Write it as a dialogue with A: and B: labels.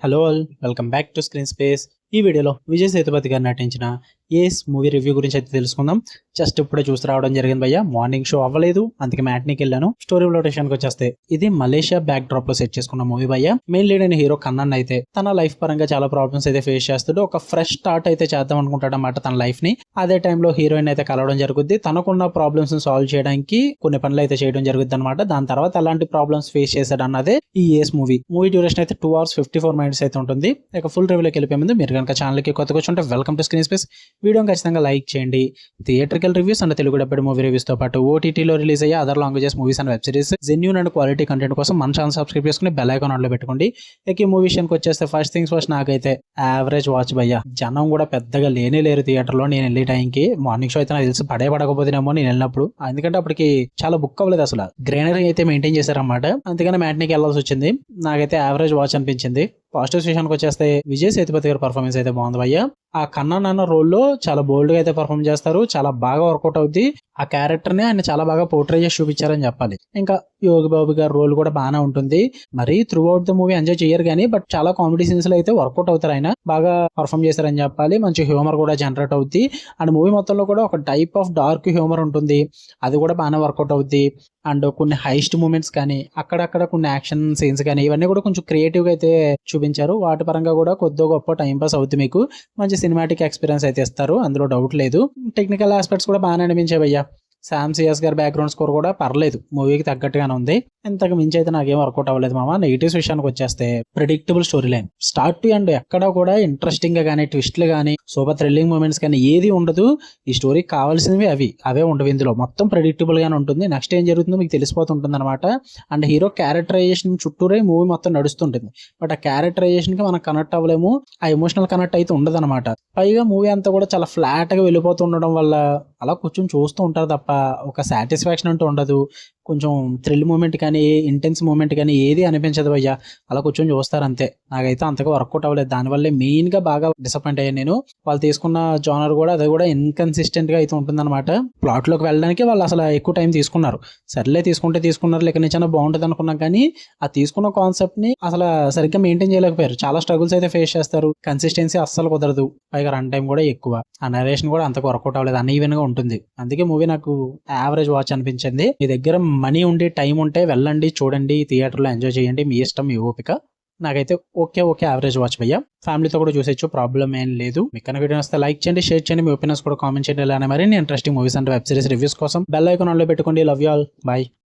A: Hello all, welcome back to screen space. ఈ వీడియోలో విజయ్ సేతుపతి గారు నటించిన ఏస్ మూవీ రివ్యూ గురించి అయితే తెలుసుకుందాం. జస్ట్ ఇప్పుడే చూసి రావడం జరిగింది భయ్య. మార్నింగ్ షో అవ్వలేదు, అందుకే మ్యాట్నీకి వెళ్ళాను. స్టోరీ లొకేషన్కి వచ్చేస్తే ఇది మలేషియా బ్యాక్ డ్రాప్ లో సెట్ చేసుకున్న మూవీ భయ్య. మెయిన్ లీడ్ అయిన హీరో కన్నన్ అయితే తన లైఫ్ పరంగా చాలా ప్రాబ్లమ్స్ అయితే ఫేస్ చేస్తాడు. ఒక ఫ్రెష్ స్టార్ట్ అయితే చేద్దాం అనుకుంటాడు అన్నమాట తన లైఫ్ ని. అదే టైంలో హీరోయిన్ అయితే కలవడం జరుగుద్ది. తనకున్న ప్రాబ్లమ్స్ ని సాల్వ్ చేయడానికి కొన్ని పనులు అయితే చేయడం జరుగుద్ది అనమాట. దాని తర్వాత ఎలాంటి ప్రాబ్లమ్స్ ఫేస్ చేశాడు అన్నదే ఈ ఏస్ మూవీ. మూవీ డ్యూరేషన్ అయితే 2 hours 54 minutes అయితే ఉంటుంది. ఇక ఫుల్ రివ్యూలోకి వెళ్ళిపోయే ముందు మీరు కనుక ఛానల్ కి కొత్తగా వచ్చుంటే వెల్కమ్ టు స్క్రీన్ స్పేస్. వీడియోని ఖచ్చితంగా లైక్ చేయండి. Theatrical reviews and Telugu dubbed movie reviews తో పాటు ఓటీటీలో రిలీజ్ అయ్యే other languages movies and web series genuine and quality content కోసం మన ఛానల్ సబ్స్క్రైబ్ చేసుకుని బెల్ ఐకాన్ ఆన్ లో పెట్టుకోండి. ఇక ఈ మూవీ విషయానికి వచ్చేస్తే ఫస్ట్ థింగ్స్ ఫస్ట్, నాకైతే యావరేజ్ వాచ్ భయ్య. జనం కూడా పెద్దగా లేరు థియేటర్ లో. నేను వెళ్ళే టైంకి మార్నింగ్ షో అయితే నాకు తెలిసి పడకపోతేనేమో నేను వెళ్ళినప్పుడు, ఎందుకంటే అప్పటికి చాలా బుక్ అవ్వలేదు అసలు. గ్రీనరీ అయితే మెయింటైన్ చేశారన్నమాట. అందుకని మ్యాట్నీకి వెళ్ళాల్సి వచ్చింది. నాకైతే యావరేజ్ వాచ్ అనిపించింది. పాజిటివ్ విషయానికి వచ్చేస్తే విజయ్ సేతుపతి గారి పర్ఫార్మెన్స్ అయితే బాగుంది భయ్య. ఆ కన్నన్ అన్న రోల్లో చాలా బోల్డ్ గా అయితే పర్ఫార్మ్ చేస్తారు. చాలా బాగా వర్కౌట్ అవుద్ది. ఆ క్యారెక్టర్ ని ఆయన చాలా బాగా పోర్ట్రే చేసి చూపించారని చెప్పాలి. ఇంకా యోగి బాబు గారి రోల్ కూడా బాగానే ఉంటుంది. మరి through out the movie enjoy చేయరు కానీ, బట్ చాలా కామెడీ సీన్స్ లో అయితే వర్కౌట్ అవుతారు. ఆయన బాగా పర్ఫార్మ్ చేశారని చెప్పాలి. మంచి హ్యూమర్ కూడా జనరేట్ అవుద్ది. అండ్ మూవీ మొత్తంలో కూడా ఒక టైప్ ఆఫ్ డార్క్ హ్యూమర్ ఉంటుంది. అది కూడా బాగానే వర్కౌట్ అవుద్ది. అండ్ కొన్ని హైస్ట్ మూమెంట్స్ కానీ, అక్కడక్కడ కొన్ని యాక్షన్ సీన్స్ కానీ, ఇవన్నీ కూడా కొంచెం క్రియేటివ్ గా అయితే చూపించారు. వాటి పరంగా కూడా కొద్దిగా గొప్ప టైం పాస్ అవుతుంది. మీకు మంచి సినిమాటిక్ ఎక్స్పీరియన్స్ అయితే ఇస్తారు, అందులో డౌట్ లేదు. టెక్నికల్ ఆస్పెక్ట్స్ కూడా బాగానే అనిపించాయి భయ్యా. శామ్ సియాస్ గారి బ్యాక్గ్రౌండ్ స్కోర్ కూడా పర్లేదు, మూవీకి తగ్గట్టుగానే ఉంది. ఇంతకు మించి అయితే నాకేం వర్కౌట్ అవ్వలేదు మామ. నెగిటివ్స్ విషయానికి వచ్చేస్తే predictable story line start to end ఎక్కడ కూడా ఇంట్రెస్టింగ్ గా కానీ, ట్విస్ట్లు కానీ, సూపర్ థ్రిల్లింగ్ మూమెంట్స్ కానీ ఏది ఉండదు. ఈ స్టోరీకి కావాల్సినవి అవే ఉండవు. ఇందులో మొత్తం ప్రెడిక్టబుల్ గానే ఉంటుంది. నెక్స్ట్ ఏం జరుగుతుందో మీకు తెలిసిపోతుంటుంది అనమాట. అండ్ హీరో క్యారెక్టరైజేషన్ చుట్టూరే మూవీ మొత్తం నడుస్తుంటుంది. బట్ ఆ క్యారెక్టరైజేషన్ కి మనం కనెక్ట్ అవ్వలేము. ఆ ఎమోషనల్ కనెక్ట్ అయితే ఉండదు అనమాట. పైగా మూవీ అంతా కూడా చాలా ఫ్లాట్ గా వెళ్ళిపోతుండడం వల్ల అలా కూర్చొని చూస్తూ ఉంటారు తప్ప ఒక సాటిస్ఫాక్షన్ అంటూ ఉండదు. కొంచెం థ్రిల్ మూమెంట్ కానీ, ఇంటెన్స్ మూమెంట్ కానీ ఏది అనిపించదు భయ్యా. అలా కూర్చొని చూస్తారు అంతే. నాకైతే అంతగా వర్కౌట్ అవ్వలేదు. దానివల్లే మెయిన్ గా బాగా డిసప్పాయింట్ అయ్యాను నేను. వాళ్ళు తీసుకున్న జానర్ కూడా అది కూడా ఇన్కన్సిస్టెంట్ గా అయితే ఉంటుంది అనమాట. ప్లాట్ లోకి వెళ్ళడానికి వాళ్ళు అసలు ఎక్కువ టైం తీసుకున్నారు. సర్లే తీసుకున్నారు, లేక నుంచి బాగుంటుంది అనుకున్నాం కానీ ఆ తీసుకున్న కాన్సెప్ట్ ని అసలు సరిగ్గా మెయింటైన్ చేయలేకపోయారు. చాలా స్ట్రగుల్స్ అయితే ఫేస్ చేస్తారు. కన్సిస్టెన్సీ అస్సలు కుదరదు. పైగా రన్ టైం కూడా ఎక్కువ. ఆ నరేషన్ కూడా అంతకు వర్కౌట్ అవ్వలేదు, అన్ఈవెన్ గా ఉంటుంది. అందుకే మూవీ నాకు యావరేజ్ వాచ్ అనిపించింది. మీ దగ్గర మనీ ఉండి టైం ఉంటే వెళ్ళండి, చూడండి, థియేటర్లో ఎంజాయ్ చేయండి. మీ ఇష్టం, మీ ఓపిక. నాకైతే ఓకే యావరేజ్ వాచ్ భయ్యా. ఫ్యామిలీతో కూడా చూసేచ్చు, ప్రాబ్లం ఏం లేదు. మీకు కనుక వీడియో వస్తే లైక్ చేయండి, షేర్ చేయండి, మీ ఒపీనియన్స్ కూడా కామెంట్ చేయండి. ఇలానే మరిన్ని interesting movies and web series reviews కోసం బెల్ ఐకాన్ ఆన్ లో పెట్టుకోండి. Love you all, bye.